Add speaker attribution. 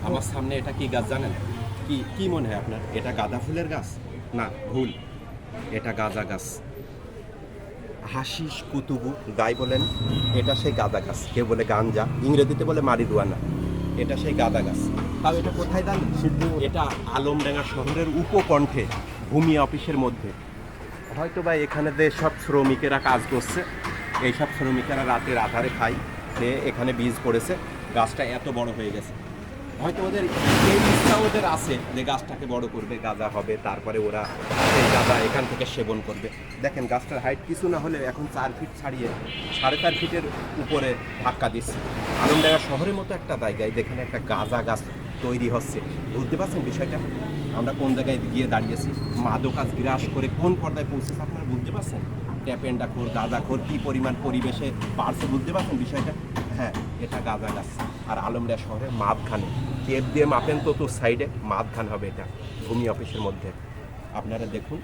Speaker 1: আমার সামনে এটা কি গাছ জানেন? কি কি মনে হয় আপনার? এটা গাঁদা ফুলের গাছ? না, ভুল। এটা গাঁজা গাছ। হাশিশ কুতুবু যাই বলেন, এটা সেই গাঁদা গাছ। কেউ বলে গাঞ্জা, ইংরেজিতে বলে মারিজুয়ানা। এটা সেই গাঁদা গাছ। তাও এটা কোথায় জানেন? এটা আলমডাঙ্গা শহরের উপকণ্ঠে ভূমি অফিসের মধ্যে। হয়তো বা এখানে যে সব শ্রমিকেরা কাজ করছে, এইসব শ্রমিকেরা রাতের আধারে খায়, খেয়ে এখানে বীজ পড়েছে, গাছটা এত বড় হয়ে গেছে। হয়তো ওদের এই ইচ্ছা ওদের আছে যে গাছটাকে বড় করবে, গাঁজা হবে, তারপরে ওরা সেই গাঁজা এখান থেকে সেবন করবে। দেখেন গাছটার হাইট কিছু না হলে এখন 4 ফিট ছাড়িয়ে 4.5 ফিটের উপরে ধাক্কা দিচ্ছে। আলমডাঙ্গা শহরের মতো একটা জায়গায় যেখানে একটা গাঁজা গাছ তৈরি হচ্ছে, বুঝতে পারছেন বিষয়টা? আমরা কোন জায়গায় গিয়ে দাঁড়িয়েছি, মাদকাজ গ্রাস করে কোন পর্দায় পৌঁছেছে আপনারা বুঝতে পারছেন? ট্যাপেন্ডাখোর গাঁজাখোর কী পরিমাণ পরিবেশে বাড়ছে, বুঝতে পারছেন বিষয়টা? হ্যাঁ, এটা গাঁজা গাছ। আর আলমডাঙ্গা শহরের মাঝখানে, টেপ দিয়ে মাপেন তো সাইডে মাঝখান হবে এটা ভূমি অফিসের মধ্যে। আপনারা দেখুন